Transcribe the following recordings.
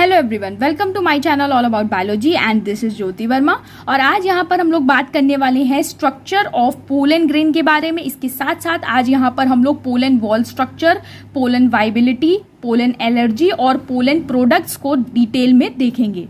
Hello everyone, welcome to my channel all about biology and this is Jyoti Verma. और आज यहाँ पर हम लोग बात करने वाले हैं स्ट्रक्चर ऑफ पोलन ग्रेन के बारे में। इसके साथ साथ आज यहाँ पर हम लोग pollen wall structure, pollen viability, pollen allergy और पोलन प्रोडक्ट्स को डिटेल में देखेंगे।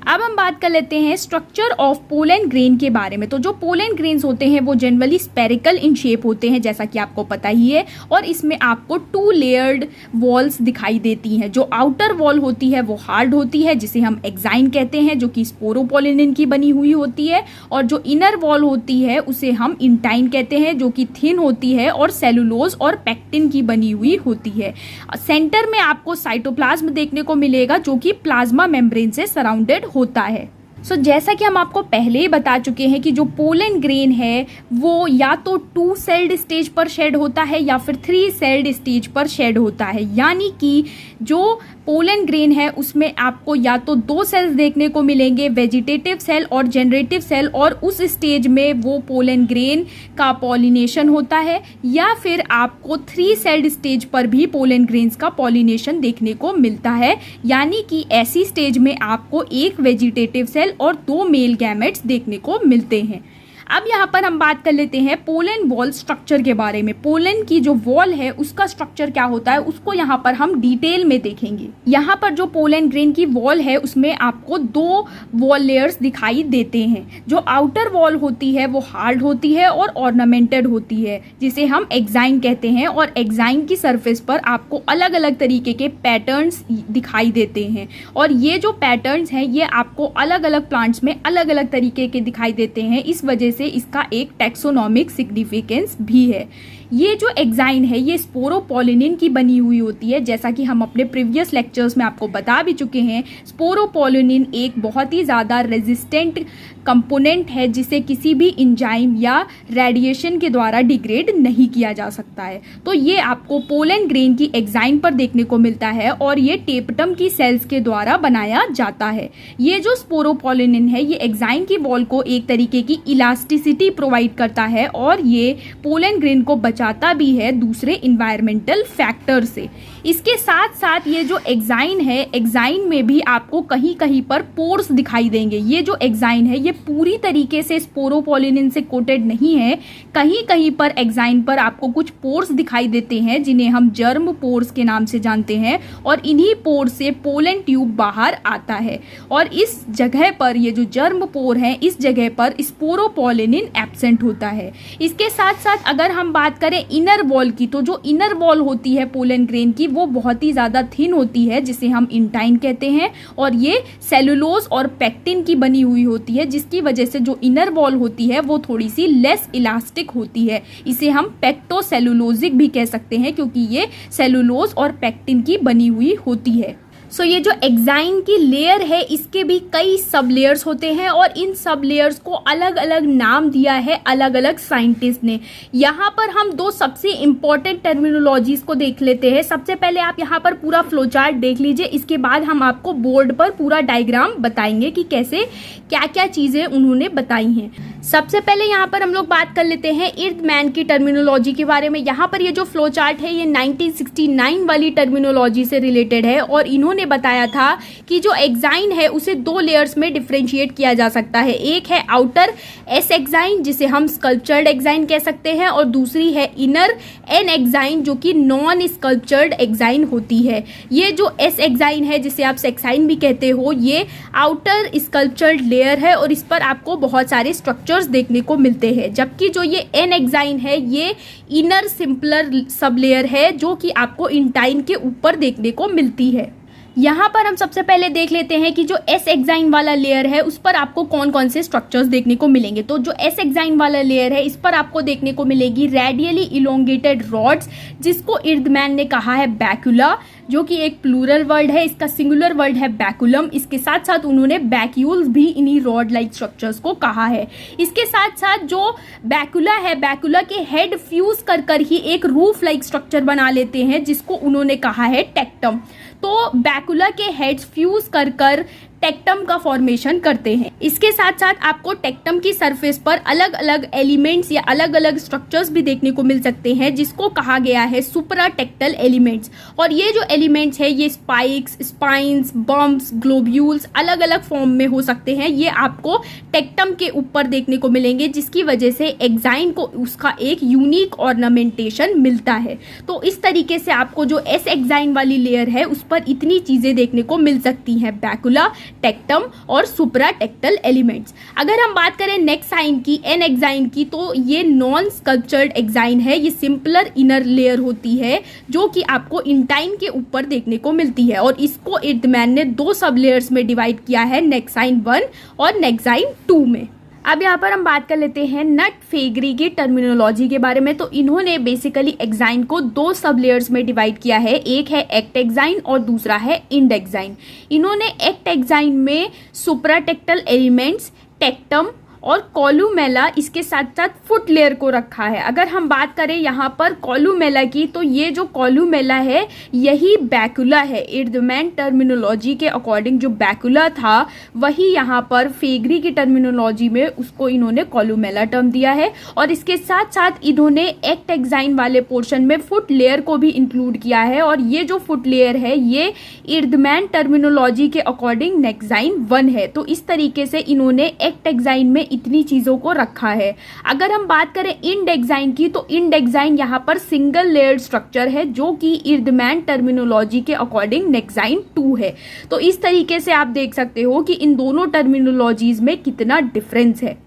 अब हम बात कर लेते हैं स्ट्रक्चर ऑफ पोलन ग्रेन के बारे में। तो जो पोलन ग्रेन्स होते हैं वो जनरली स्पेरिकल इन शेप होते हैं, जैसा कि आपको पता ही है। और इसमें आपको 2 लेयर्ड वॉल्स दिखाई देती हैं। जो आउटर वॉल होती है वो हार्ड होती है, जिसे हम एक्साइन कहते हैं, जो कि स्पोरोपोलिनिन की बनी हुई होती है। और जो इनर वॉल होती है उसे हम इंटाइन कहते हैं, जो कि थिन होती है और सेलुलोज और पेक्टिन की बनी हुई होती है। सेंटर में आपको साइटोप्लाज्म देखने को मिलेगा, जो कि प्लाज्मा मेम्ब्रेन से सराउंडेड होता है। जैसा कि हम आपको पहले ही बता चुके हैं कि जो पोलन ग्रेन है वो या तो 2 सेल्ड स्टेज पर शेड होता है या फिर 3 सेल्ड स्टेज पर शेड होता है। यानी कि जो पोलन ग्रेन है उसमें आपको या तो 2 सेल्स देखने को मिलेंगे, वेजिटेटिव सेल और जनरेटिव सेल, और उस स्टेज में वो पोलन ग्रेन का पॉलिनेशन होता है। या फिर आपको 3 सेल्ड स्टेज पर भी पोलन ग्रेन्स का पॉलिनेशन देखने को मिलता है। यानी कि ऐसी स्टेज में आपको 1 वेजिटेटिव सेल और 2 मेल गैमेट्स देखने को मिलते हैं। अब यहाँ पर हम बात कर लेते हैं पोलन वॉल स्ट्रक्चर के बारे में। पोलन की जो वॉल है उसका स्ट्रक्चर क्या होता है उसको यहाँ पर हम डिटेल में देखेंगे। यहाँ पर जो पोलन ग्रेन की वॉल है उसमें आपको 2 वॉल लेयर्स दिखाई देते हैं। जो आउटर वॉल होती है वो हार्ड होती है और ऑर्नामेंटेड होती है, जिसे हम एक्साइन कहते हैं। और एक्साइन की सरफेस पर आपको अलग अलग तरीके के पैटर्न्स दिखाई देते हैं। और ये जो पैटर्न्स हैं ये आपको अलग अलग प्लांट्स में अलग अलग तरीके के दिखाई देते हैं। इस वजह से इसका एक टैक्सोनॉमिक सिग्निफिकेंस भी है। ये जो एक्साइन है ये स्पोरोपोलिनिन की बनी हुई होती है। जैसा कि हम अपने प्रीवियस लेक्चर्स में आपको बता भी चुके हैं, स्पोरोपोलिनिन एक बहुत ही ज़्यादा रेजिस्टेंट कंपोनेंट है, जिसे किसी भी एंजाइम या रेडिएशन के द्वारा डिग्रेड नहीं किया जा सकता है। तो ये आपको पोलन ग्रेन की एक्साइन पर देखने को मिलता है और ये टेपटम की सेल्स के द्वारा बनाया जाता है। ये जो स्पोरोपोलिनिन है ये एक्साइन की वॉल को एक तरीके की इलास्टिसिटी प्रोवाइड करता है और ये पोलन ग्रेन को बचाता भी है दूसरे इन्वायरमेंटल फैक्टर से। इसके साथ साथ ये जो एक्साइन है, एक्साइन में भी आपको कहीं कहीं पर पोर्स दिखाई देंगे। ये जो एक्साइन है ये पूरी तरीके से स्पोरोपोलिनिन से कोटेड नहीं है। कहीं कहीं पर एक्साइन पर आपको कुछ पोर्स दिखाई देते हैं, जिन्हें हम जर्म पोर्स के नाम से जानते हैं। और इन्हीं पोर्स से पोलन ट्यूब बाहर आता है। और इस जगह पर, ये जो जर्म पोर है, इस जगह पर स्पोरोपोलिनिन एब्सेंट होता है। इसके साथ साथ अगर हम बात करें इनर वॉल की, तो जो इनर वॉल होती है पोलन ग्रेन की वो बहुत ही ज़्यादा थिन होती है, जिसे हम इंटाइन कहते हैं। और ये सेलुलोज और पेक्टिन की बनी हुई होती है, जिसकी वजह से जो इनर वॉल होती है वो थोड़ी सी लेस इलास्टिक होती है। इसे हम पेक्टोसेलुलोजिक भी कह सकते हैं, क्योंकि ये सेलुलोज और पेक्टिन की बनी हुई होती है। ये जो एक्साइन की लेयर है इसके भी कई सब लेयर्स होते हैं और इन सब लेयर्स को अलग अलग नाम दिया है अलग अलग साइंटिस्ट ने। यहाँ पर हम 2 सबसे इंपॉर्टेंट टर्मिनोलॉजीज को देख लेते हैं। सबसे पहले आप यहाँ पर पूरा फ्लोचार्ट देख लीजिए, इसके बाद हम आपको बोर्ड पर पूरा डायग्राम बताएंगे कि कैसे क्या क्या चीजें उन्होंने बताई हैं। सबसे पहले यहाँ पर हम लोग बात कर लेते हैं इर्दमैन की टर्मिनोलॉजी के बारे में। यहाँ पर ये जो फ्लोचार्ट है ये 1969 वाली टर्मिनोलॉजी से रिलेटेड है और इन्होंने बताया था कि जो एक्साइन है उसे 2 लेयर्स में डिफरेंशिएट किया जा सकता है। एक है आउटर एस एक्साइन, जिसे हम स्कल्पचर्ड एक्साइन कह सकते हैं, और दूसरी है इनर एन एक्साइन, जो कि नॉन स्कल्पचर्ड एक्साइन होती है। ये जो एस एक्साइन है, जिसे आप सेक्साइन भी कहते हो, ये आउटर स्कल्पचर्ड लेयर है और इस पर आपको बहुत सारे स्ट्रक्चर्स देखने को मिलते हैं। जबकि जो ये एन एक्साइन है ये इनर सिंपलर सब लेयर है, जो कि आपको इंटाइन के ऊपर देखने को मिलती है। यहाँ पर हम सबसे पहले देख लेते हैं कि जो एस एक्साइन वाला लेयर है उस पर आपको कौन कौन से स्ट्रक्चर्स देखने को मिलेंगे। तो जो एस एक्साइन वाला लेयर है इस पर आपको देखने को मिलेगी रेडियली इलोंगेटेड रॉड्स, जिसको इर्दमैन ने कहा है बैक्यूला, जो कि एक प्लूरल वर्ड है। इसका सिंगुलर वर्ड है बैकुलम। इसके साथ साथ उन्होंने बैक्यूल्स भी इन्हीं रॉड लाइक स्ट्रक्चर्स को कहा है। इसके साथ साथ जो बैकुला है, बैकुला के हेड फ्यूज कर ही एक रूफ लाइक स्ट्रक्चर बना लेते हैं, जिसको उन्होंने कहा है टेक्टम। तो बैकुला के हेड्स फ्यूज कर टेक्टम का फॉर्मेशन करते हैं। इसके साथ साथ आपको टेक्टम की सरफेस पर अलग अलग एलिमेंट्स या अलग अलग स्ट्रक्चर्स भी देखने को मिल सकते हैं, जिसको कहा गया है सुपराटेक्टल एलिमेंट्स। और ये जो एलिमेंट्स है ये स्पाइक्स, स्पाइंस, बम्प्स, ग्लोब्यूल्स अलग अलग फॉर्म में हो सकते हैं। ये आपको टेक्टम के ऊपर देखने को मिलेंगे, जिसकी वजह से एक्साइन को उसका एक यूनिक ऑर्नामेंटेशन मिलता है। तो इस तरीके से आपको जो एस एक्साइन वाली लेयर है उस पर इतनी चीजें देखने को मिल सकती हैं, बैकुला, टेक्टम और सुपराटेक्टल एलिमेंट्स। अगर हम बात करें नेक्स्ट साइन की, एन एक्साइन की, तो ये नॉन स्कल्पचर्ड एक्साइन है। ये सिंपलर इनर लेयर होती है जो कि आपको इंटाइन के ऊपर देखने को मिलती है, और इसको इर्दमैन ने 2 सब लेयर्स में डिवाइड किया है, नेक्साइन 1 और नेक्साइन 2 में। अब यहाँ पर हम बात कर लेते हैं नट फेगरी की टर्मिनोलॉजी के बारे में। तो इन्होंने बेसिकली एक्साइन को 2 सब लेयर्स में डिवाइड किया है, एक है एक्ट एक्साइन और दूसरा है इंड एक्साइन। इन्होंने एक्ट एक्साइन में सुपराटेक्टल एलिमेंट्स, टेक्टम और कॉलुमेला, इसके साथ साथ फुट लेयर को रखा है। अगर हम बात करें यहाँ पर कॉलुमेला की, तो ये जो कॉलुमेला है यही बैकुला है। इर्दमैन टर्मिनोलॉजी के अकॉर्डिंग जो बैकुला था वही यहाँ पर फेगरी की टर्मिनोलॉजी में उसको इन्होंने कॉलुमेला टर्म दिया है। और इसके साथ साथ इन्होंने एक्ट एक्साइन वाले पोर्शन में फुट लेयर को भी इंक्लूड किया है, और ये जो फुट लेयर है ये इर्दमैन टर्मिनोलॉजी के अकॉर्डिंग नेक्साइन 1 है। तो इस तरीके से इन्होंने एक्ट एक्साइन में इतनी चीजों को रखा है। अगर हम बात करें इंड एक्साइन की, तो इंड एक्साइन यहाँ पर सिंगल लेयर्ड स्ट्रक्चर है जो कि इर्दमैन टर्मिनोलॉजी के अकॉर्डिंग नेक्साइन 2 है। तो इस तरीके से आप देख सकते हो कि इन दोनों टर्मिनोलॉजीज में कितना डिफरेंस है।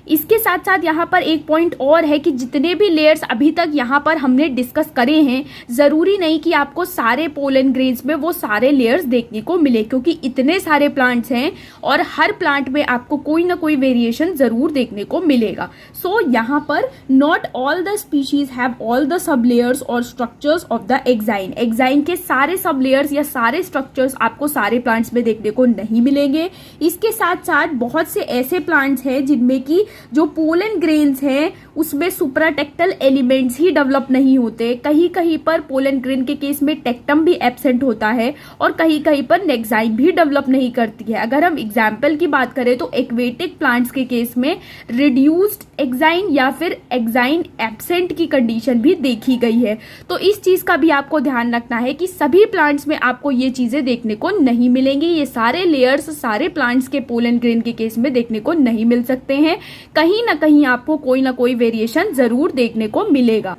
इसके साथ साथ यहाँ पर एक पॉइंट और है कि जितने भी लेयर्स अभी तक यहाँ पर हमने डिस्कस करे हैं, ज़रूरी नहीं कि आपको सारे पोलन ग्रेन्स में वो सारे लेयर्स देखने को मिले, क्योंकि इतने सारे प्लांट्स हैं और हर प्लांट में आपको कोई ना कोई वेरिएशन ज़रूर देखने को मिलेगा। सो यहाँ पर not all the species have all the sub layers और structures of the exine. Exine के सारे सब लेयर्स या सारे स्ट्रक्चर्स आपको सारे प्लांट्स में देखने को नहीं मिलेंगे। इसके साथ साथ बहुत से ऐसे प्लांट्स हैं जिनमें की जो पोलन ग्रेन्स हैं उसमें सुपराटेक्टल एलिमेंट्स ही डेवलप नहीं होते। कहीं कहीं पर पोलन ग्रेन के केस में टेक्टम भी एब्सेंट होता है और कहीं कहीं पर नेक्साइन भी डेवलप नहीं करती है। अगर हम एग्जाम्पल की बात करें तो एक्वेटिक प्लांट्स के केस में रिड्यूस्ड एक्साइन या फिर एक्साइन एब्सेंट की कंडीशन भी देखी गई है। तो इस चीज का भी आपको ध्यान रखना है कि सभी प्लांट्स में आपको ये चीजें देखने को नहीं मिलेंगी। ये सारे लेयर्स सारे प्लांट्स के पोलन ग्रेन के केस में देखने को नहीं मिल सकते हैं। कहीं ना कहीं आपको कोई ना कोई वेरिएशन जरूर देखने को मिलेगा।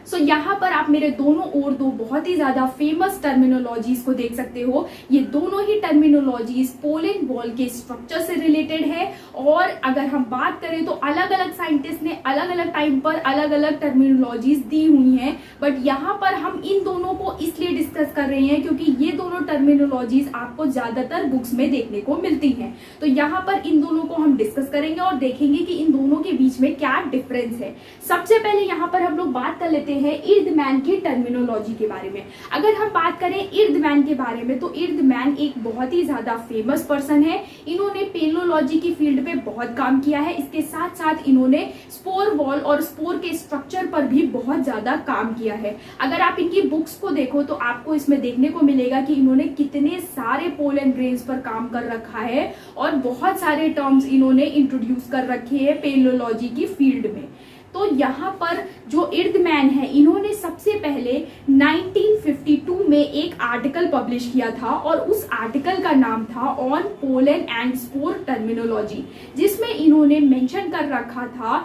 सो यहाँ पर आप मेरे दोनों और 2 बहुत ही ज्यादा फेमस टर्मिनोलॉजीज को देख सकते हो। ये दोनों ही टर्मिनोलॉजीज पोलन बॉल के स्ट्रक्चर से रिलेटेड है, और अगर हम बात करें तो अलग अलग साइंटिस्ट ने अलग अलग टाइम पर अलग अलग टर्मिनोलॉजीज दी हुई हैं, बट यहाँ पर हम इन दोनों को इसलिए डिस्कस कर रहे हैं क्योंकि ये दोनों टर्मिनोलॉजीज आपको ज्यादातर बुक्स में देखने को मिलती हैं। तो यहाँ पर इन दोनों को हम डिस्कस करेंगे और देखेंगे कि इन दोनों के बीच में क्या डिफरेंस है। सबसे पहले यहाँ पर हम लोग बात कर लेते हैं इर्दमैन की टर्मिनोलॉजी के बारे में। अगर हम बात करें इर्दमैन के बारे में तो इर्दमैन एक बहुत ही ज्यादा फेमस पर्सन है। इन्होंने पेलोलॉजी की फील्ड पे बहुत काम किया है। इसके साथ साथ इन्होंने स्पोर वॉल और स्पोर के स्ट्रक्चर पर भी बहुत ज्यादा काम किया है। अगर आप इनकी बुक्स को देखो तो आपको इसमें देखने को मिलेगा कि इन्होंने कितने सारे पोलन ग्रेन्स पर काम कर रखा है और बहुत सारे टर्म्स इन्होंने इंट्रोड्यूस कर रखे हैं पेलोलॉजी की फील्ड में। तो यहाँ पर जो इर्दमैन है इन्होंने सबसे पहले 1952 में एक आर्टिकल पब्लिश किया था, और उस आर्टिकल का नाम था on pollen and spore terminology, जिसमें इन्होंने मेंशन कर रखा था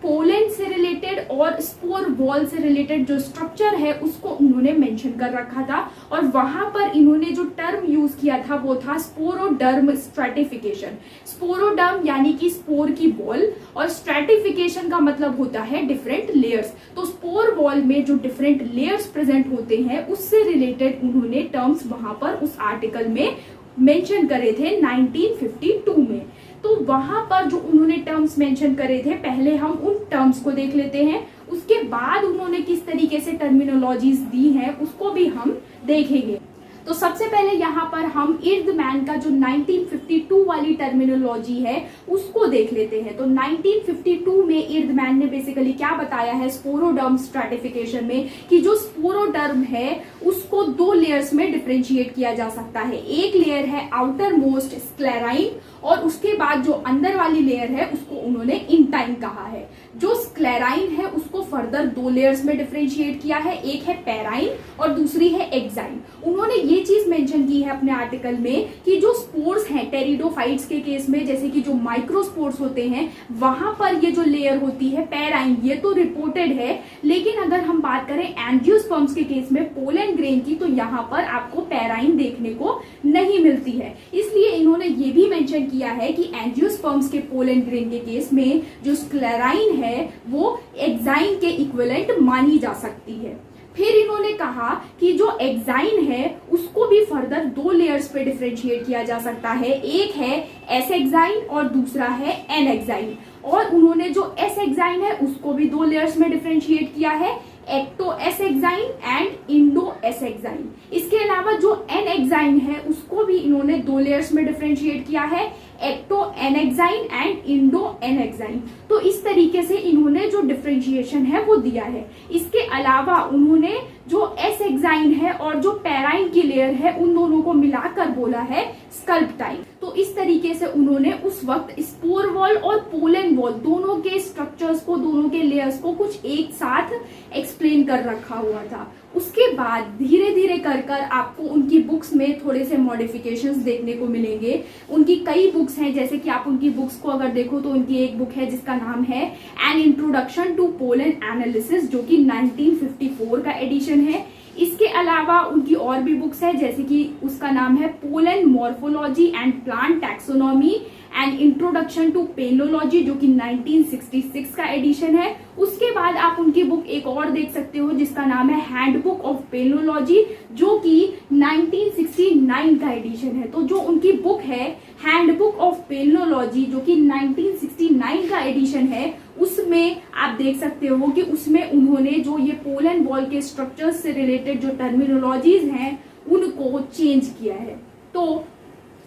पोलन से रिलेटेड और स्पोर वॉल से रिलेटेड जो स्ट्रक्चर है उसको उन्होंने मेंशन कर रखा था। और वहां पर इन्होंने जो टर्म यूज किया था वो था स्पोरोडर्म स्ट्रेटिफिकेशन। स्पोरोडर्म यानी कि स्पोर की वॉल, और स्ट्रेटिफिकेशन का मतलब होता है डिफरेंट लेयर्स। तो स्पोर वॉल में जो डिफरेंट लेयर्स प्रेजेंट होते हैं उससे रिलेटेड उन्होंने टर्म्स वहां पर उस आर्टिकल में मेंशन करे थे 1952 में। तो वहां पर जो उन्होंने टर्म्स मेंशन करे थे, पहले हम उन टर्म्स को देख लेते हैं, उसके बाद उन्होंने किस तरीके से टर्मिनोलॉजीज दी हैं उसको भी हम देखेंगे। तो सबसे पहले यहाँ पर हम इर्दमैन का जो 1952 वाली टर्मिनोलॉजी है उसको देख लेते हैं। तो 1952 में इर्दमैन ने बेसिकली क्या बताया है स्पोरोडर्म स्ट्रैटिफिकेशन में कि जो स्पोरोडर्म है उसको दो लेयर्स में डिफरेंशिएट किया जा सकता है। एक लेयर है आउटर मोस्ट स्क्लेराइन और उसके बाद जो अंदर वाली लेयर है उसको उन्होंने इंटाइन कहा है। जो स्क्लेराइन है उसको फर्दर दो लेयर्स में डिफरेंशिएट किया है, एक है पेराइन और दूसरी है एक्साइन। उन्होंने ये चीज मेंशन की है अपने आर्टिकल में कि जो स्पोर्स हैं टेरिडोफाइट्स के केस में, जैसे कि जो माइक्रोस्पोर्स होते हैं वहां पर ये जो लेयर होती है पेराइन, ये तो रिपोर्टेड है, लेकिन अगर हम बात करें एंजियोस्पर्म्स के केस में पोलन ग्रेन की तो यहाँ पर आपको पेराइन देखने को नहीं मिलती है। इसलिए इन्होंने ये भी मेंशन किया है कि एंजियोस्पर्म्स के पोलन ग्रेन के केस में जो स्क्लेराइन है वो एक्साइन के इक्विवेलेंट मानी जा सकती है। फिर इन्होंने कहा कि जो एक्साइन है उसको भी फर्दर दो लेयर्स पे डिफरेंशिएट किया जा सकता है, एक है एस एक्साइन और दूसरा है एन एक्साइन। और उन्होंने जो एस एक्साइन है उसको भी दो लेयर्स में डिफरेंशिएट किया है, ectosexine and endosexine. इसके अलावा जो एन एक्साइन है उसको भी इन्होंने दो लेयर्स में डिफरेंशिएट किया है, ectonexine and endonexine. तो इस तरीके से इन्होंने जो डिफरेंशिएशन है वो दिया है। इसके अलावा उन्होंने जो एस एक्साइन है और जो पेराइन की लेयर है उन दोनों को मिलाकर बोला है स्कल्प टाइप। तो इस तरीके से उन्होंने उस वक्त स्पोर वॉल और पोलन वॉल दोनों के स्ट्रक्चर्स को, दोनों के लेयर्स को कुछ एक साथ एक्सप्लेन कर रखा हुआ था। उसके बाद धीरे धीरे कर कर आपको उनकी बुक्स में थोड़े से मॉडिफिकेशंस देखने को मिलेंगे। उनकी कई बुक्स हैं, जैसे कि आप उनकी बुक्स को अगर देखो तो उनकी एक बुक है जिसका नाम है an introduction to pollen analysis, जो कि 1954 का एडिशन है। इसके अलावा उनकी और भी बुक्स है, जैसे कि उसका नाम है pollen morphology and plant taxonomy and introduction to palynology, जो कि 1966 का एडिशन है। उसके बाद आप उनकी बुक एक और देख सकते हो जिसका नाम है हैंडबुक ऑफ पेनोलॉजी, जो कि 1969 का एडिशन है। तो जो उनकी बुक है हैंडबुक ऑफ पेनोलॉजी, जो कि 1969 का एडिशन है, उसमें आप देख सकते हो कि उसमें उन्होंने जो ये पोलन वॉल के स्ट्रक्चर्स से रिलेटेड जो टर्मिनोलॉजीज हैं उनको चेंज किया है। तो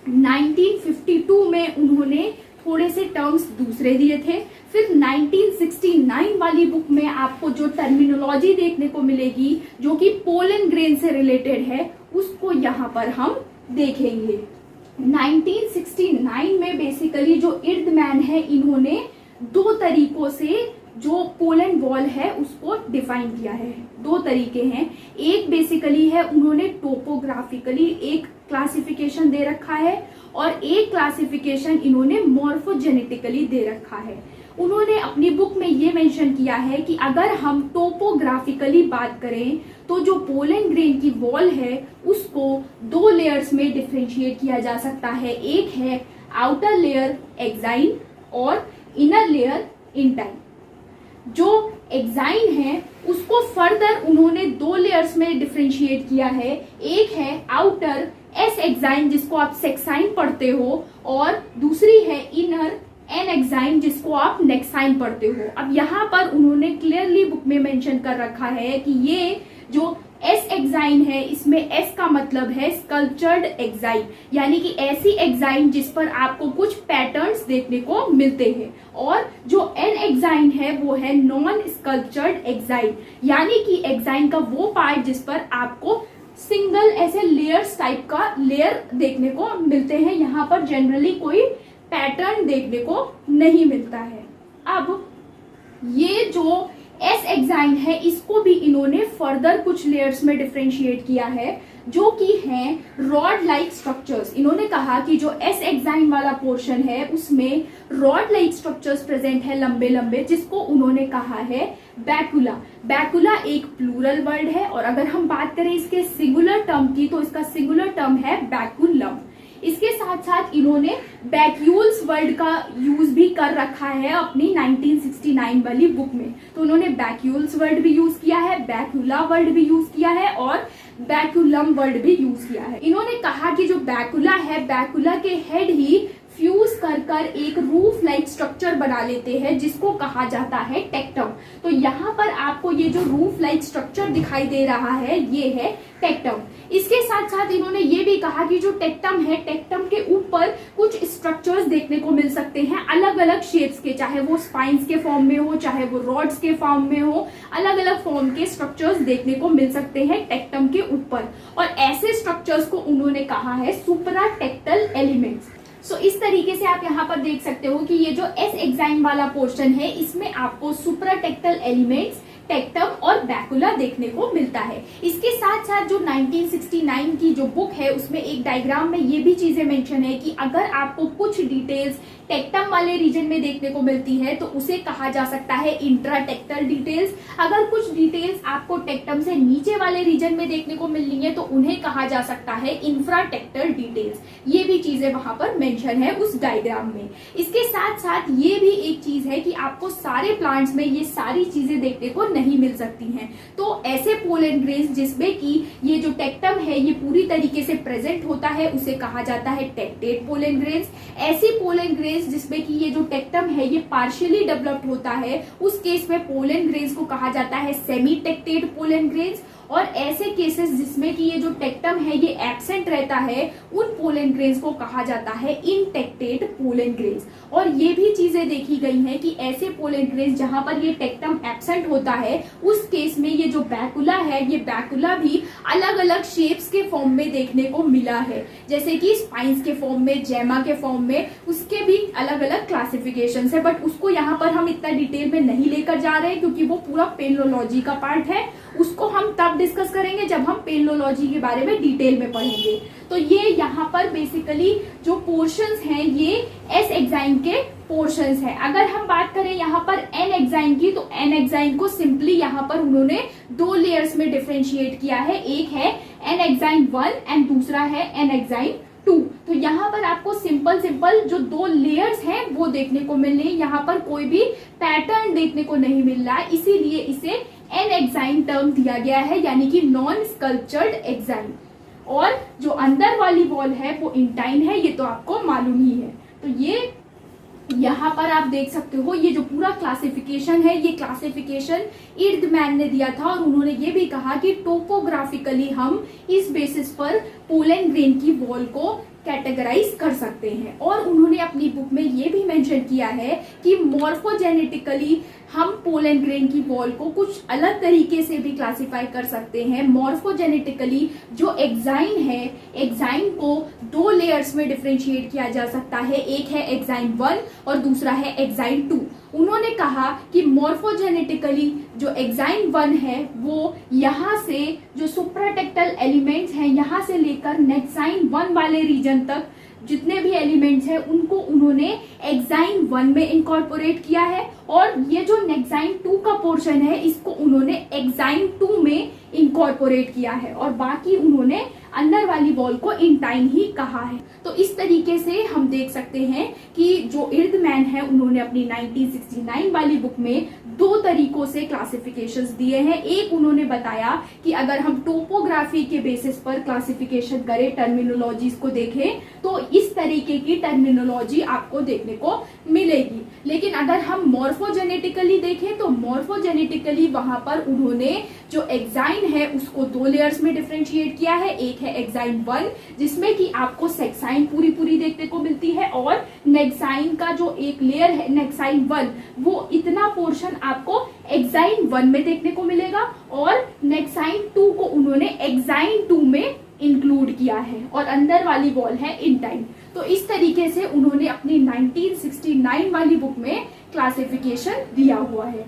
1952 में उन्होंने थोड़े से टर्म्स दूसरे दिए थे। फिर 1969 वाली बुक में आपको जो टर्मिनोलॉजी देखने को मिलेगी जो कि पोलन ग्रेन से रिलेटेड है उसको यहाँ पर हम देखेंगे। 1969 में बेसिकली जो इर्दमैन है इन्होंने दो तरीकों से जो पोलन वॉल है उसको डिफाइन किया है। दो तरीके हैं, एक बेसिकली है उन्होंने टोपोग्राफिकली एक क्लासिफिकेशन दे रखा है और एक क्लासिफिकेशन इन्होंने मॉर्फोजेनेटिकली दे रखा है। उन्होंने अपनी बुक में ये मेंशन किया है कि अगर हम टोपोग्राफिकली बात करें तो जो पोलन ग्रेन की वॉल है उसको दो लेयर्स में डिफरेंशिएट किया जा सकता है, एक है आउटर लेयर एक्साइन और इनर लेयर इंटाइन। जो एक्साइन है उसको फर्दर उन्होंने दो लेयर्स में डिफरेंशिएट किया है, एक है आउटर एस एक्साइन जिसको आप सेक्साइन पढ़ते हो और दूसरी है इनर एन एक्साइन जिसको आप नेक्साइन पढ़ते हो। अब यहाँ पर उन्होंने क्लियरली बुक में मेंशन कर रखा है कि ये जो एस एक्साइन है इसमें एस का मतलब है स्कल्पचर्ड एक्साइन, यानी कि ऐसी एक्साइन जिस पर आपको कुछ पैटर्न्स देखने को मिलते हैं, और जो एन एक्साइन है वो है नॉन स्कल्पचर्ड एक्साइन, यानी कि एक्साइन का वो पार्ट जिस पर आपको सिंगल ऐसे लेयर्स टाइप का लेयर देखने को मिलते हैं। यहाँ पर जनरली कोई पैटर्न देखने को नहीं मिलता है। अब ये जो एस एक्साइन है इसको भी इन्होंने फर्दर कुछ लेयर्स में डिफरेंशिएट किया है जो कि हैं रॉड लाइक स्ट्रक्चर्स। इन्होंने कहा कि जो एस एक्साइन वाला पोर्शन है उसमें रॉड लाइक स्ट्रक्चर्स प्रेजेंट है लंबे लंबे, जिसको उन्होंने कहा है बैकुला। बैकुला एक प्लूरल वर्ड है और अगर हम बात करें इसके सिंगुलर टर्म की तो इसका सिंगुलर टर्म है बैकुलम। इसके साथ साथ इन्होंने बैक्यूल्स वर्ड का यूज भी कर रखा है अपनी 1969 वाली बुक में। तो उन्होंने बैक्यूल्स वर्ड भी यूज किया है, बैक्यूला वर्ड भी यूज किया है और बैक्यूलम वर्ड भी यूज किया है। इन्होंने कहा कि जो बैकुला है, बैकुला के हेड ही फ्यूज कर कर एक रूफ लाइक स्ट्रक्चर बना लेते हैं जिसको कहा जाता है टेक्टम। तो यहाँ पर आपको ये जो रूफ लाइक स्ट्रक्चर दिखाई दे रहा है ये है टेक्टम। इसके साथ साथ इन्होंने ये भी कहा कि जो टेक्टम है, टेक्टम के ऊपर कुछ स्ट्रक्चर्स देखने को मिल सकते हैं अलग अलग शेप्स के, चाहे वो स्पाइन्स के फॉर्म में हो, चाहे वो रॉड्स के फॉर्म में हो, अलग अलग फॉर्म के स्ट्रक्चर्स देखने को मिल सकते हैं टेक्टम के ऊपर। और ऐसे स्ट्रक्चर्स को उन्होंने कहा है सुपराटेक्टल एलिमेंट्स। सो इस तरीके से आप यहाँ पर देख सकते हो कि ये जो एस एक्साइन वाला पोर्शन है इसमें आपको सुपराटेक्टल एलिमेंट्स, टेक्टम और बैकुला देखने को मिलता है। इसके साथ साथ जो 1969 की जो बुक है उसमें एक डायग्राम में ये भी चीजें मेंशन है कि अगर आपको कुछ डिटेल्स टेक्टम वाले रीजन में देखने को मिलती है तो उसे कहा जा सकता है इंट्राटेक्टल डिटेल्स। अगर कुछ डिटेल्स आपको टेक्टम से नीचे वाले रीजन में देखने को मिलनी है तो उन्हें कहा जा सकता है इंफ्राटेक्टल डिटेल्स। ये भी चीजें वहां पर मेंशन है उस डायग्राम में। इसके साथ साथ ये भी एक चीज है कि आपको सारे प्लांट्स में ये सारी चीजें देखने को नहीं मिल सकती हैं। तो ऐसे पोलन ग्रेन्स जिसमें कि ये जो टेक्टम है ये पूरी तरीके से प्रेजेंट होता है उसे कहा जाता है टेक्टेट पोलन ग्रेन्स। ऐसी पोलन ग्रेन्स जिसमें कि ये जो टेक्टम है ये पार्शियली डेवलप्ड होता है उस केस में पोलन ग्रेन्स को कहा जाता है सेमी टेक्टेट पोलन ग्रेन्स। और ऐसे केसेस जिसमें कि ये जो टेक्टम है ये एब्सेंट रहता है उन पोलन ग्रेन्स को कहा जाता है इनटेक्टेट पोलन ग्रेन्स। और ये भी चीजें देखी गई हैं कि ऐसे पोलन ग्रेन्स जहां पर ये टेक्टम एब्सेंट होता है उस केस में ये जो बैकुला है ये बैकुला भी अलग अलग शेप्स के फॉर्म में देखने को मिला है, जैसे कि स्पाइन्स के फॉर्म में, जैमा के फॉर्म में, उसके भी अलग अलग क्लासिफिकेशन है। बट उसको यहाँ पर हम इतना डिटेल में नहीं लेकर जा रहे हैं क्योंकि वो पूरा पेलियोलॉजी का पार्ट है, उसको हम तब डिस्कस करेंगे जब हम पेलियोलॉजी के बारे में डिटेल में पढ़ेंगे। तो ये यहाँ पर बेसिकली जो पोर्शंस हैं ये एस एक्साइन के पोर्शंस है। अगर हम बात करें यहाँ पर एन एक्साइन की तो एन एक्साइन को सिंपली यहाँ पर उन्होंने दो लेयर्स में डिफरेंशिएट किया है, एक है एन एक्साइन 1 एंड दूसरा है एन एक्साइन 2। तो यहाँ पर आपको सिंपल जो दो लेयर्स हैं वो देखने को मिल रही है, यहाँ पर कोई भी पैटर्न देखने को नहीं मिल रहा है, इसीलिए इसे एन एक्साइन टर्म दिया गया है, यानी कि नॉन स्कल्पचर्ड एक्साइन। और जो अंदर वाली वॉल है वो इंटाइन है, ये तो आपको मालूम ही है। तो ये यहाँ पर आप देख सकते हो ये जो पूरा क्लासिफिकेशन है ये क्लासिफिकेशन इर्दमैन ने दिया था और उन्होंने ये भी कहा कि टोपोग्राफिकली हम इस बेसिस पर पोलन ग्रेन की वॉल को कैटेगराइज कर सकते हैं। और उन्होंने अपनी बुक में ये भी मेंशन किया है कि मॉर्फोजेनेटिकली हम पोलन ग्रेन की वॉल को कुछ अलग तरीके से भी क्लासिफाई कर सकते हैं। मॉर्फोजेनेटिकली जो एक्साइन है, एक्साइन को दो लेयर्स में डिफरेंशिएट किया जा सकता है, एक है एक्साइन 1 और दूसरा है एक्साइन 2। उन्होंने कहा कि मॉर्फोजेनेटिकली जो एक्साइन 1 है वो यहाँ से जो सुप्राटेक्टल एलिमेंट्स हैं यहाँ से लेकर नेक्साइन 1 वाले रीजन तक जितने भी एलिमेंट्स हैं उनको उन्होंने एक्साइन 1 में इनकॉर्पोरेट किया है। और ये जो नेक्साइन 2 का पोर्शन है इसको उन्होंने एक्साइन 2 में इनकॉर्पोरेट किया है और बाकी उन्होंने अंदर वाली वॉल को इंटाइन ही कहा है। तो इस तरीके से हम देख सकते हैं कि जो इर्दमैन है उन्होंने अपनी 1969 वाली बुक में दो तरीकों से क्लासिफिकेशंस दिए हैं। एक उन्होंने बताया कि अगर हम टोपोग्राफी के बेसिस पर क्लासिफिकेशन करें, टर्मिनोलॉजीज को देखें तो इस तरीके की टर्मिनोलॉजी आपको देखने को मिलेगी। लेकिन अगर हम मॉर्फोजेनेटिकली देखें तो मॉर्फोजेनेटिकली वहां पर उन्होंने जो एक्साइन है उसको दो लेयर्स में डिफरेंशिएट किया है, एक है एक्साइन 1 जिसमें कि आपको सेक्साइन पूरी देखने को मिलती है और नेक्साइन का जो एक लेयर है नेक्साइन 1 वो इतना पोर्शन आपको एक्साइन 1 में देखने को मिलेगा और नेक्साइन 2 को उन्होंने एक्साइन 2 में इंक्लूड किया है और अंदर वाली वॉल है इंटाइन। तो इस तरीके से उन्होंने अपनी 1969 वाली बुक में क्लासिफिकेशन दिया हुआ है।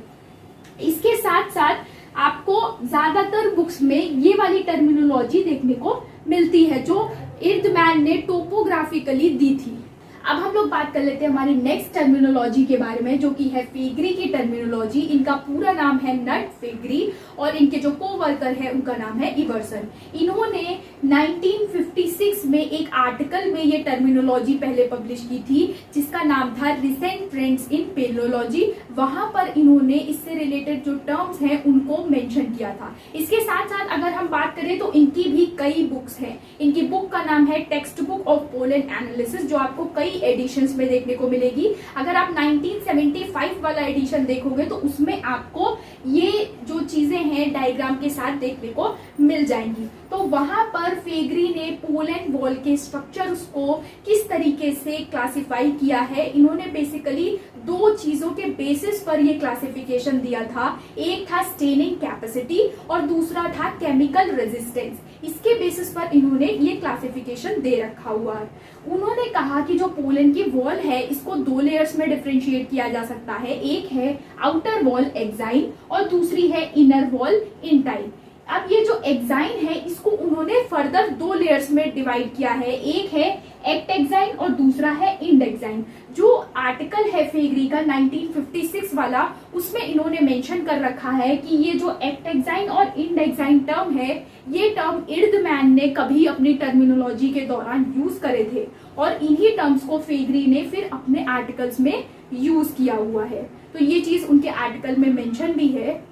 इसके साथ साथ आपको ज्यादातर बुक्स में ये वाली टर्मिनोलॉजी देखने को मिलती है जो इर्दमैन ने टोपोग्राफिकली दी थी। अब हम लोग बात कर लेते हैं हमारी नेक्स्ट टर्मिनोलॉजी के बारे में जो कि है फेगरी की टर्मिनोलॉजी। इनका पूरा नाम है नट फेगरी और इनके जो कोवर्कर है उनका नाम है इवर्सन। इन्होंने 1956 में एक आर्टिकल में ये टर्मिनोलॉजी पहले पब्लिश की थी जिसका नाम था रिसेंट ट्रेंड्स इन पेलियोलॉजी। वहां पर इन्होंने इससे रिलेटेड जो टर्म्स हैं उनको मेंशन किया था। इसके साथ साथ अगर हम बात करें तो इनकी भी कई बुक्स हैं। इनकी बुक का नाम है text book of pollen analysis जो आपको कई कई एडिशंस में देखने को मिलेगी। अगर आप 1975 वाला एडिशन देखोगे तो उसमें आपको ये जो चीजें हैं डायग्राम के साथ देखने को मिल जाएंगी। तो वहां पर फेगरी ने पोल एंड वॉल के स्ट्रक्चर्स को किस तरीके से क्लासिफाई किया है, इन्होंने बेसिकली दो चीजों के बेसिस पर ये क्लासिफिकेशन दिया था। एक था स्टेनिंग कैपेसिटी और दूसरा था केमिकल रेजिस्टेंस। इसके बेसिस पर इन्होंने ये क्लासिफिकेशन दे रखा हुआ है। उन्होंने कहा कि जो पोलन की वॉल है इसको दो लेयर्स में डिफरेंशिएट किया जा सकता है। एक है आउटर वॉल एक्साइन और दूसरी है इनर वॉल इंटाइन। अब ये जो एक्साइन है इसको उन्होंने फर्दर दो लेयर्स में डिवाइड किया है। एक है एक्ट एक्साइन और दूसरा है इंड एक्साइन। जो आर्टिकल है फेगरी का 1956 वाला, उसमें इन्होंने मेंशन कर रखा है कि ये जो एक्ट एक्साइन और इंड एक्साइन टर्म है, ये टर्म इर्दमैन ने कभी अपनी टर्मिनोलॉजी के दौरान यूज करे थे और इन्हीं टर्म्स को फेगरी ने फिर अपने आर्टिकल्स में यूज किया हुआ है। तो ये चीज उनके आर्टिकल में मेंशन भी है।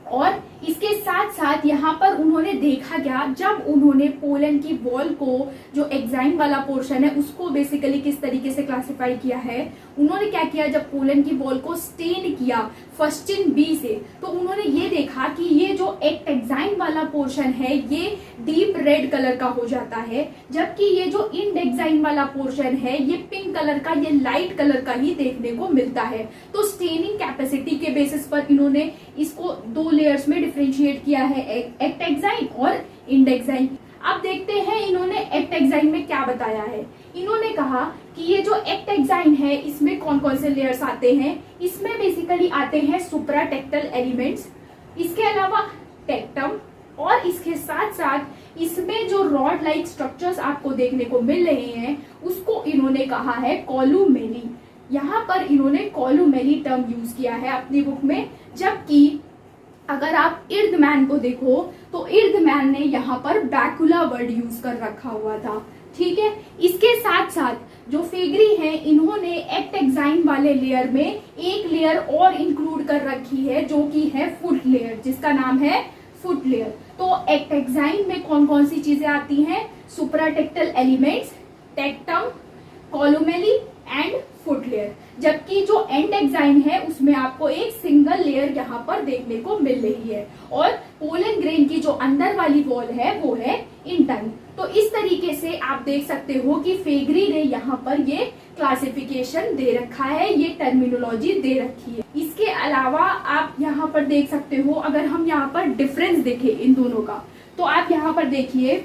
और इसके साथ साथ यहाँ पर उन्होंने देखा क्या, जब उन्होंने पोलन की वॉल को जो एक्साइन वाला पोर्शन है उसको बेसिकली किस तरीके से क्लासिफाई किया है, उन्होंने क्या किया, जब पोलन की वॉल को स्टेन किया फस्टिन बी से, तो उन्होंने ये देखा कि ये जो एक्ट एक्साइन वाला पोर्शन है ये डीप रेड कलर का हो जाता है, जबकि ये जो इंड एक्साइन वाला पोर्शन है ये पिंक कलर का, ये लाइट कलर का ही देखने को मिलता है। तो स्टेनिंग कैपेसिटी के बेसिस पर इन्होंने इसको दो लेयर्स में डिफरेंशिएट किया है, एक्ट एक्साइन और इंड एक्साइन। अब देखते हैं इन्होंने एक्ट एक्साइन में क्या बताया है। इन्होंने कहा कि ये जो एक्ट एक्साइन है इसमें कौन कौन से लेयर्स आते हैं। इसमें बेसिकली आते हैं सुप्राटेक्टल एलिमेंट्स, इसके अलावा टेक्टम, और इसके साथ साथ इसमें जो रॉड लाइक स्ट्रक्चर्स आपको देखने को मिल रहे हैं उसको इन्होंने कहा है कॉलुमेली। यहाँ पर इन्होंने कॉलुमेली टर्म यूज किया है अपनी बुक में, जबकि अगर आप इर्दमैन को देखो तो इर्दमैन ने यहाँ पर बैकुला वर्ड यूज कर रखा हुआ था। ठीक है, इसके साथ साथ जो फेगरी है इन्होंने एक्ट एक्साइन वाले लेयर में एक लेयर और इंक्लूड कर रखी है जो कि है फुट लेयर, जिसका नाम है फुट लेयर। तो एक्ट एक्साइन में कौन कौन सी चीजें आती हैं, supratectal elements, tectum, columellae and foot layer, जबकि जो एंड एक्साइन है उसमें आपको एक सिंगल लेयर यहाँ पर देखने को मिल रही है और पोलन ग्रेन की जो अंदर वाली वॉल है वो है इंटाइन। तो इस तरीके से आप देख सकते हो कि फेगरी ने यहाँ पर ये क्लासिफिकेशन दे रखा है, ये टर्मिनोलॉजी दे रखी है। इसके अलावा आप यहाँ पर देख सकते हो, अगर हम यहाँ पर डिफरेंस देखें इन दोनों का, तो आप यहाँ पर देखिए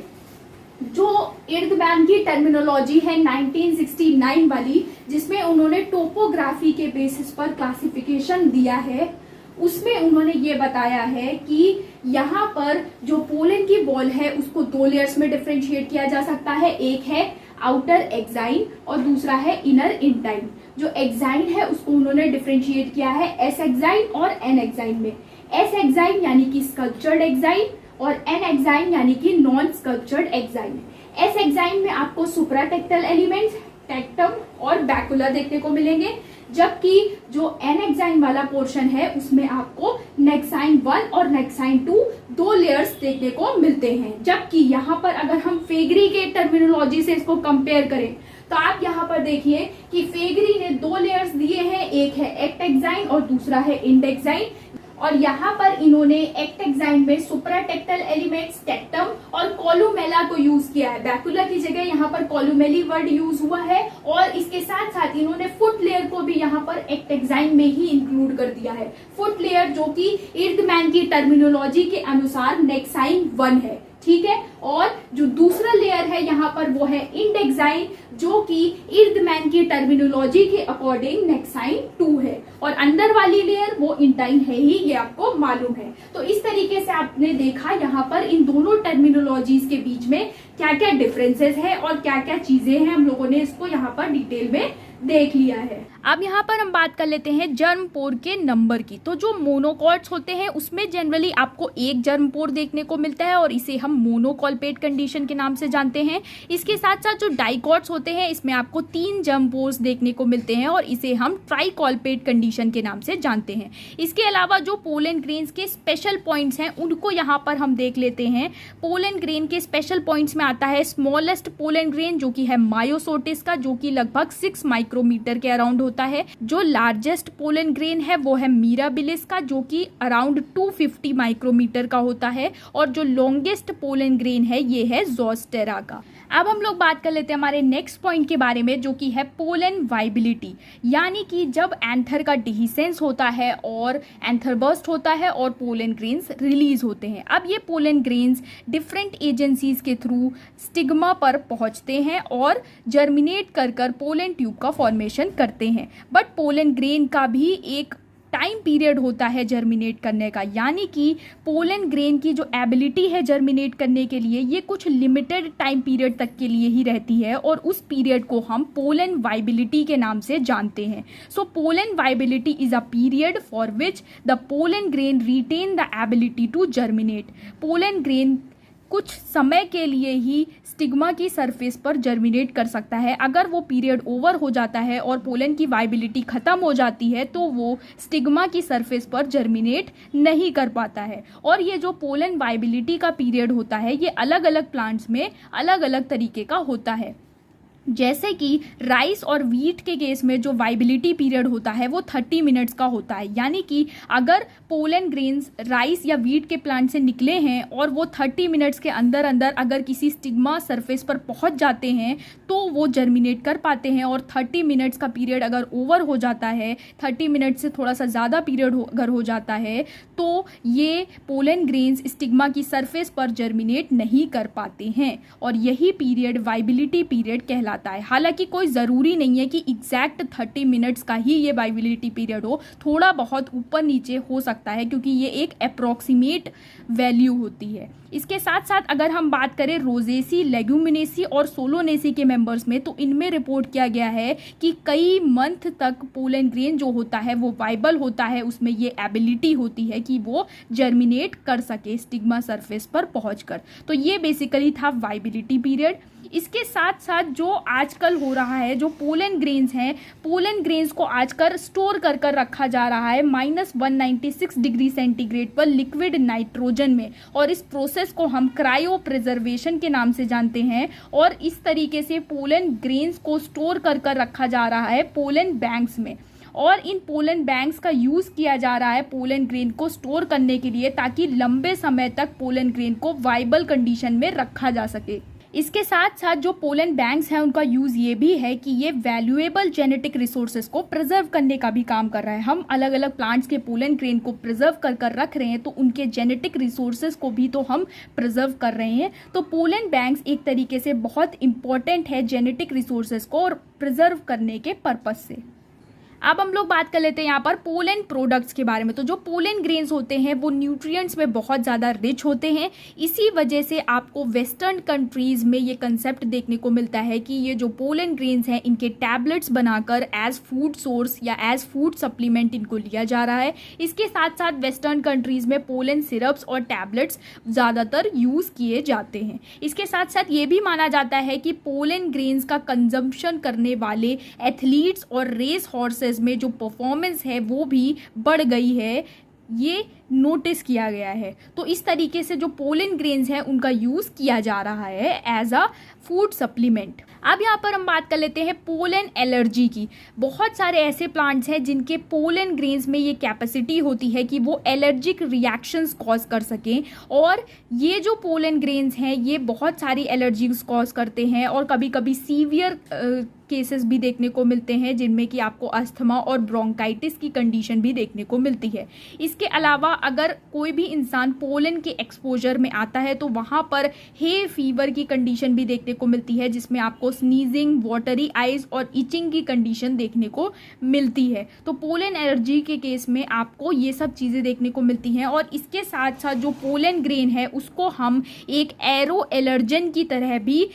जो इर्दमैन की टर्मिनोलॉजी है 1969 वाली, जिसमें उन्होंने टोपोग्राफी के बेसिस पर क्लासिफिकेशन दिया है, उसमें उन्होंने ये बताया है कि यहाँ पर जो पोलन की वॉल है उसको दो लेयर्स में डिफरेंशिएट किया जा सकता है। एक है आउटर एक्साइन और दूसरा है इनर इंटाइन। जो एक्साइन है उसको उन्होंने डिफरेंशिएट किया है एस एक्साइन और एन एक्साइन में। एस एक्साइन यानी कि स्कल्पचर्ड एक्साइन और एन एक्साइन यानी कि non sculptured exine. S exine में आपको सुप्राटेक्टल एलिमेंट्स, टेक्टम और बैकुला देखने को मिलेंगे, जबकि जो एन एक्साइन वाला पोर्शन है उसमें आपको नेक्साइन 1 और नेक्साइन 2 दो लेयर्स देखने को मिलते हैं। जबकि यहाँ पर अगर हम फेगरी के टर्मिनोलॉजी से इसको कंपेयर करें तो आप यहाँ पर देखिए कि फेगरी ने दो लेयर्स दिए हैं, एक है एक्ट एक्साइन और दूसरा है इंड एक्साइन। और यहाँ पर इन्होंने एक्ट एक्साइन में सुप्राटेक्टल एलिमेंट्स, टेक्टम और कॉलुमेला को यूज किया है। बैकुला की जगह यहाँ पर कॉलुमेली वर्ड यूज हुआ है और इसके साथ साथ इन्होंने फुट लेयर को भी यहाँ पर एक्ट एक्साइन में ही इंक्लूड कर दिया है। फुट लेयर जो कि इर्दमैन की टर्मिनोलॉजी के अनुसार नेक्साइन 1 है, ठीक है। और जो दूसरा लेयर है यहाँ पर वो है इंड एक्साइन, जो कि इर्दमैन की टर्मिनोलॉजी के अकॉर्डिंग नेक्साइन 2 है, और अंदर वाली लेयर वो इंटाइन है ही, ये आपको मालूम है। तो इस तरीके से आपने देखा यहाँ पर इन दोनों टर्मिनोलॉजीज के बीच में क्या क्या डिफरेंसेस है और क्या क्या चीजें हैं, हम लोगों ने इसको यहाँ पर डिटेल में देख लिया है। अब यहाँ पर हम बात कर लेते हैं जर्म पोर के नंबर की। तो जो मोनोकॉट्स होते हैं उसमें जनरली आपको एक जर्म पोर देखने को मिलता है और इसे हम मोनोकॉल कॉल्पेट कंडीशन के नाम से जानते हैं। इसके साथ साथ जो डाइकॉट्स होते हैं इसमें आपको 3 जर्म पोर्स देखने को मिलते हैं और इसे हम ट्राई कॉल्पेट कंडीशन के नाम से जानते हैं। इसके अलावा जो पोलन ग्रेन्स के स्पेशल पॉइंट्स हैं उनको यहाँ पर हम देख लेते हैं। पोलन ग्रेन के स्पेशल पॉइंट्स में आता है स्मॉलेस्ट पोलन ग्रेन जो कि है मायोसोटिस का, जो कि लगभग 6 माइक्रोमीटर के अराउंड होता है। जो लार्जेस्ट पोलन ग्रेन है वो है मिराबिलिस का, जो कि अराउंड 250 माइक्रोमीटर का होता है। और जो लॉन्गेस्ट पोलन ग्रेन है ये है ज़ोस्टेरा का। अब हम लोग बात कर लेते हैं हमारे नेक्स्ट पॉइंट के बारे में, जो कि है पोलन वाइबिलिटी, यानी कि जब एंथर का डिहिसेंस होता है और एंथर बर्स्ट होता है और पोलन ग्रेन्स रिलीज होते हैं। अब ये पोलन ग्रेन्स डिफरेंट एजेंसीज के थ्रू स्टिग्मा पर पहुंचते हैं और जर्मिनेट कर पोलन ट्यूब का फॉर्मेशन करते हैं। बट पोलन ग्रेन का भी एक टाइम पीरियड होता है जर्मिनेट करने का, यानी कि पोलन ग्रेन की जो एबिलिटी है जर्मिनेट करने के लिए ये कुछ लिमिटेड टाइम पीरियड तक के लिए ही रहती है और उस पीरियड को हम पोलन वाइबिलिटी के नाम से जानते हैं। So pollen viability is a period for which the pollen grain retain the ability to germinate. Pollen grain कुछ समय के लिए ही स्टिग्मा की सरफेस पर जर्मिनेट कर सकता है। अगर वो पीरियड ओवर हो जाता है और पोलन की वाइबिलिटी खत्म हो जाती है तो वो स्टिग्मा की सरफेस पर जर्मिनेट नहीं कर पाता है। और ये जो पोलन वाइबिलिटी का पीरियड होता है ये अलग अलग प्लांट्स में अलग अलग तरीके का होता है। जैसे कि राइस और वीट के केस में जो वाइबिलिटी पीरियड होता है वो 30 मिनट्स का होता है, यानी कि अगर पोलन ग्रेन्स राइस या वीट के प्लांट से निकले हैं और वो 30 मिनट्स के अंदर अंदर अगर किसी स्टिग्मा सरफेस पर पहुंच जाते हैं तो वो जर्मिनेट कर पाते हैं। और 30 मिनट्स का पीरियड अगर ओवर हो जाता है, 30 मिनट से थोड़ा सा ज़्यादा पीरियड अगर हो जाता है तो ये पोलन ग्रेन्स स्टिग्मा की सरफेस पर जर्मिनेट नहीं कर पाते हैं और यही पीरियड वाइबिलिटी पीरियड कहलाता है। हालांकि कोई ज़रूरी नहीं है कि एग्जैक्ट 30 मिनट्स का ही ये वाइबिलिटी पीरियड हो, थोड़ा बहुत ऊपर नीचे हो सकता है क्योंकि ये एक अप्रॉक्सीमेट वैल्यू होती है। इसके साथ साथ अगर हम बात करें रोजेसी, लेग्यूमिनेसी और सोलोनेसी के मेंबर्स में, तो इनमें रिपोर्ट किया गया है कि कई मंथ तक पोलन ग्रेन जो होता है वो वाइबल होता है, उसमें ये एबिलिटी होती है कि वो जर्मिनेट कर सके स्टिग्मा सरफेस पर पहुंचकर। तो ये बेसिकली था वाइबिलिटी पीरियड। इसके साथ साथ जो आजकल हो रहा है, जो पोलन ग्रेन्स हैं, पोलन ग्रेन्स को आजकल स्टोर कर रखा जा रहा है -196 डिग्री सेंटीग्रेड पर लिक्विड नाइट्रोजन में, और इस प्रोसेस को हम क्रायो प्रिजर्वेशन के नाम से जानते हैं। और इस तरीके से पोलन ग्रेन्स को स्टोर कर रखा जा रहा है पोलन बैंक्स में, और इन पोलन बैंक्स का यूज़ किया जा रहा है पोलन ग्रेन को स्टोर करने के लिए ताकि लंबे समय तक पोलन ग्रेन को वाइबल कंडीशन में रखा जा सके। इसके साथ साथ जो पोलन बैंक्स हैं उनका यूज़ ये भी है कि ये वैल्यूएबल जेनेटिक रिसोर्सेज को प्रिजर्व करने का भी काम कर रहा है। हम अलग अलग प्लांट्स के पोलन ग्रेन को प्रिजर्व कर रख रहे हैं तो उनके जेनेटिक रिसोर्सेज को भी तो हम प्रिजर्व कर रहे हैं। तो पोलन बैंक्स एक तरीके से बहुत इंपॉर्टेंट है जेनेटिक रिसोर्सेज को प्रिजर्व करने के पर्पज से। अब हम लोग बात कर लेते हैं यहाँ पर पोलन प्रोडक्ट्स के बारे में। तो जो पोलन ग्रेन्स होते हैं वो न्यूट्रिएंट्स में बहुत ज़्यादा रिच होते हैं। इसी वजह से आपको वेस्टर्न कंट्रीज़ में ये कंसेप्ट देखने को मिलता है कि ये जो पोलन ग्रेन्स हैं इनके टैबलेट्स बनाकर एज फूड सोर्स या एज फूड सप्लीमेंट इनको लिया जा रहा है। इसके साथ साथ वेस्टर्न कंट्रीज़ में पोलन सिरप्स और टैबलेट्स ज़्यादातर यूज़ किए जाते हैं। इसके साथ साथ ये भी माना जाता है कि पोलन ग्रेन्स का कंजम्पशन करने वाले एथलीट्स और रेस हॉर्सेस में जो परफॉर्मेंस है वो भी बढ़ गई है, ये नोटिस किया गया है। तो इस तरीके से जो पोलन ग्रेन्स हैं उनका यूज़ किया जा रहा है एज अ फूड सप्लीमेंट। अब यहाँ पर हम बात कर लेते हैं पोलन एलर्जी की। बहुत सारे ऐसे प्लांट्स हैं जिनके पोलन ग्रेन्स में ये कैपेसिटी होती है कि वो एलर्जिक रिएक्शंस कॉज कर सकें, और ये जो पोलन ग्रेन्स हैं ये बहुत सारी एलर्जीज कॉज करते हैं और कभी कभी सीवियर केसेस भी देखने को मिलते हैं जिनमें कि आपको अस्थमा और ब्रोंकाइटिस की कंडीशन भी देखने को मिलती है। इसके अलावा अगर कोई भी इंसान पोलन के एक्सपोजर में आता है तो वहाँ पर हे फीवर की कंडीशन भी देखने को मिलती है, जिसमें आपको स्नीजिंग, वाटरी आइज और इचिंग की कंडीशन देखने को मिलती है। तो पोलन एलर्जी के केस में आपको ये सब चीज़ें देखने को मिलती हैं। और इसके साथ साथ जो पोलन ग्रेन है उसको हम एक एरो एलर्जन की तरह भी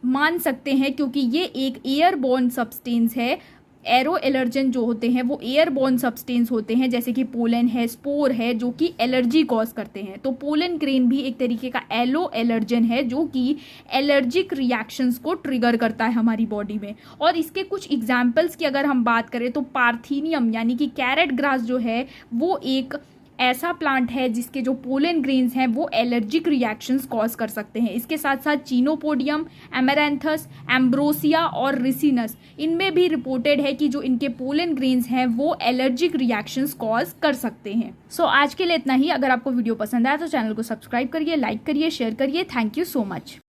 मान सकते हैं, क्योंकि ये एक एयरबोर्न सब्सटेंस है एरो एलर्जन जो होते हैं वो एयरबॉर्न सब्सटेंस होते हैं, जैसे कि पोलन है, स्पोर है, जो कि एलर्जी कॉज करते हैं। तो पोलन ग्रेन भी एक तरीके का एलो एलर्जन है जो कि एलर्जिक रिएक्शंस को ट्रिगर करता है हमारी बॉडी में। और इसके कुछ एग्जाम्पल्स की अगर हम बात करें तो पार्थीनियम यानी कि कैरेट ग्रास जो है वो एक ऐसा प्लांट है जिसके जो पोलन ग्रेन्स हैं वो एलर्जिक रिएक्शंस कॉज कर सकते हैं। इसके साथ साथ चीनोपोडियम, एमेरैंथस, एम्ब्रोसिया और रिसिनस, इनमें भी रिपोर्टेड है कि जो इनके पोलन ग्रेन्स हैं वो एलर्जिक रिएक्शंस कॉज कर सकते हैं। सो आज के लिए इतना ही। अगर आपको वीडियो पसंद आया तो चैनल को सब्सक्राइब करिए, लाइक करिए, शेयर करिए। Thank you so much.